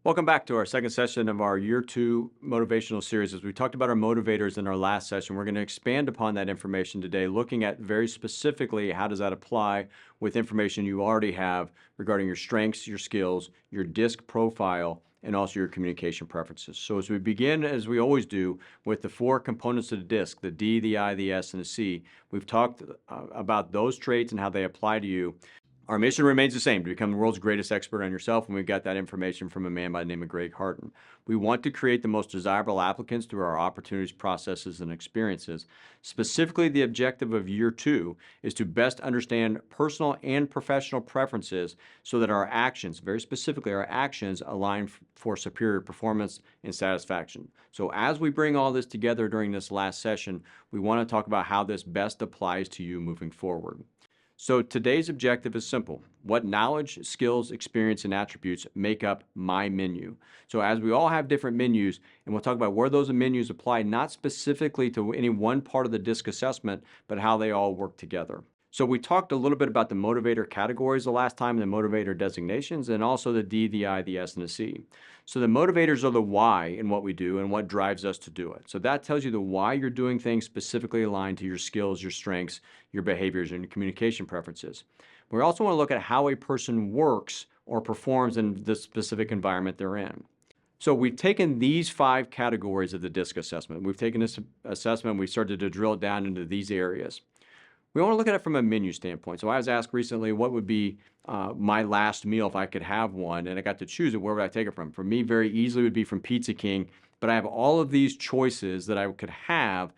Welcome back to our second session of our Year 2 motivational series. As we talked about our motivators in our last session, we're going to expand upon that information today, looking at very specifically how does that apply with information you already have regarding your strengths, your skills, your DISC profile, and also your communication preferences. So as we begin, as we always do, with the four components of the DISC, the D, the I, the S, and the C, we've talked about those traits and how they apply to you. Our mission remains the same, to become the world's greatest expert on yourself, and we've got that information from a man by the name of Greg Harton. We want to create the most desirable applicants through our opportunities, processes, and experiences. Specifically, the objective of Year 2 is to best understand personal and professional preferences so that our actions, very specifically our actions, align for superior performance and satisfaction. So as we bring all this together during this last session, we want to talk about how this best applies to you moving forward. So today's objective is simple. What knowledge, skills, experience, and attributes make up my menu? So as we all have different menus, and we'll talk about where those menus apply, not specifically to any one part of the DISC assessment, but how they all work together. So we talked a little bit about the motivator categories the last time, the motivator designations, and also the D, the I, the S, and the C. So the motivators are the why in what we do and what drives us to do it. So that tells you the why you're doing things specifically aligned to your skills, your strengths, your behaviors, and your communication preferences. We also want to look at how a person works or performs in the specific environment they're in. So we've taken these 5 categories of the DISC assessment. We've taken this assessment, we started to drill it down into these areas. We want to look at it from a menu standpoint. So I was asked recently what would be my last meal if I could have one, and I got to choose it. Where would I take it from? For me, very easily would be from Pizza King, but I have all of these choices that I could have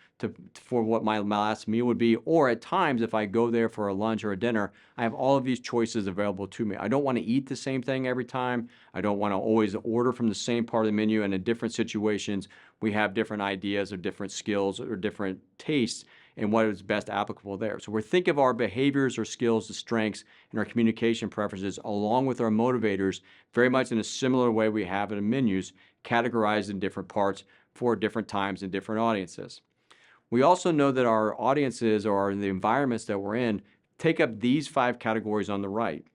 for what my last meal would be, or at times if I go there for a lunch or a dinner, I have all of these choices available to me. I don't want to eat the same thing every time. I don't want to always order from the same part of the menu, and in different situations, we have different ideas or different skills or different tastes and what is best applicable there. So we're thinking of our behaviors, our skills, the strengths, and our communication preferences along with our motivators very much in a similar way we have in menus, categorized in different parts for different times and different audiences. We also know that our audiences or the environments that we're in take up these 5 categories on the right.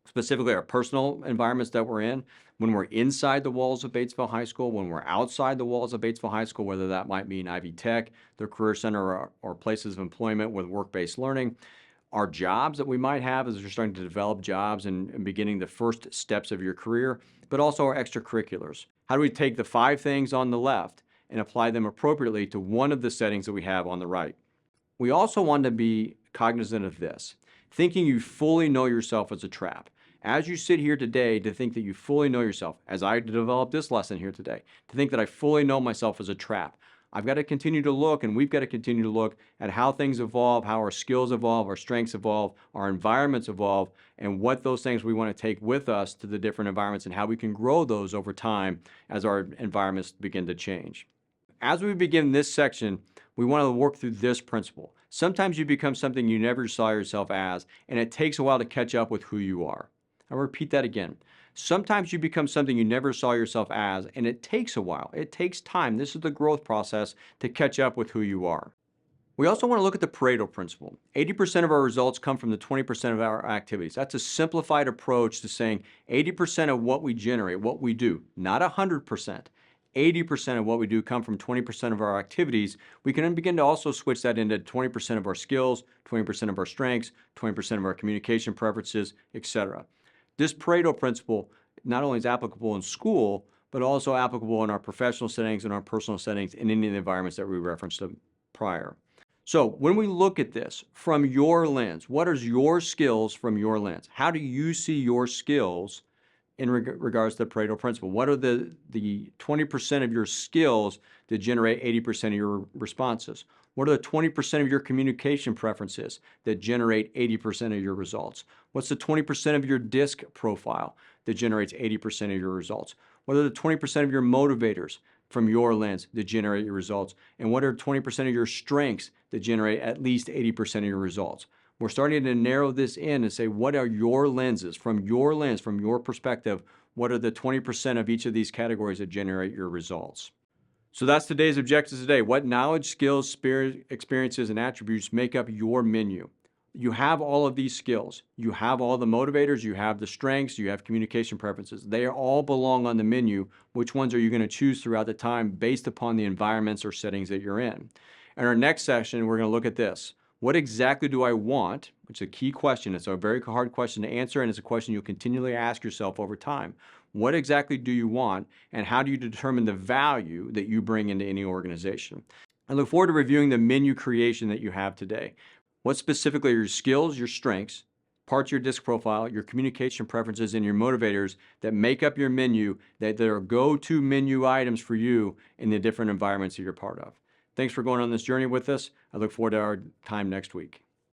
Specifically, our personal environments that we're in, when we're inside the walls of Batesville High School, when we're outside the walls of Batesville High School, whether that might mean Ivy Tech, their career center, or places of employment with work-based learning, our jobs that we might have as you're starting to develop jobs and beginning the first steps of your career, but also our extracurriculars. How do we take the 5 things on the left and apply them appropriately to one of the settings that we have on the right? We also want to be cognizant of this. Thinking you fully know yourself is a trap. As you sit here today, to think that you fully know yourself, as I developed this lesson here today, to think that I fully know myself is a trap. I've got to continue to look, and we've got to continue to look at how things evolve, how our skills evolve, our strengths evolve, our environments evolve, and what those things we want to take with us to the different environments and how we can grow those over time as our environments begin to change. As we begin this section, we want to work through this principle. Sometimes you become something you never saw yourself as, and it takes a while to catch up with who you are. I'll repeat that again. Sometimes you become something you never saw yourself as, and it takes a while. It takes time. This is the growth process to catch up with who you are. We also want to look at the Pareto principle. 80% of our results come from the 20% of our activities. That's a simplified approach to saying 80% of what we generate, what we do, not 100%. 80% of what we do come from 20% of our activities. We can then begin to also switch that into 20% of our skills, 20% of our strengths, 20% of our communication preferences, etc. This Pareto principle not only is applicable in school, but also applicable in our professional settings and our personal settings in any of the environments that we referenced prior. So when we look at this from your lens, what are your skills from your lens? How do you see your skills in regards to the Pareto principle? What are the 20% of your skills that generate 80% of your responses? What are the 20% of your communication preferences that generate 80% of your results? What's the 20% of your DISC profile that generates 80% of your results? What are the 20% of your motivators from your lens that generate your results? And what are 20% of your strengths that generate at least 80% of your results? We're starting to narrow this in and say, what are your lenses? From your lens, from your perspective, what are the 20% of each of these categories that generate your results? So that's today's objectives today. What knowledge, skills, experiences, and attributes make up your menu? You have all of these skills. You have all the motivators, you have the strengths, you have communication preferences. They all belong on the menu. Which ones are you going to choose throughout the time based upon the environments or settings that you're in? In our next session, we're going to look at this. What exactly do I want? Which is a key question. It's a very hard question to answer, and it's a question you'll continually ask yourself over time. What exactly do you want, and how do you determine the value that you bring into any organization? I look forward to reviewing the menu creation that you have today. What specifically are your skills, your strengths, parts of your disc profile, your communication preferences, and your motivators that make up your menu, that are go-to menu items for you in the different environments that you're part of? Thanks for going on this journey with us. I look forward to our time next week.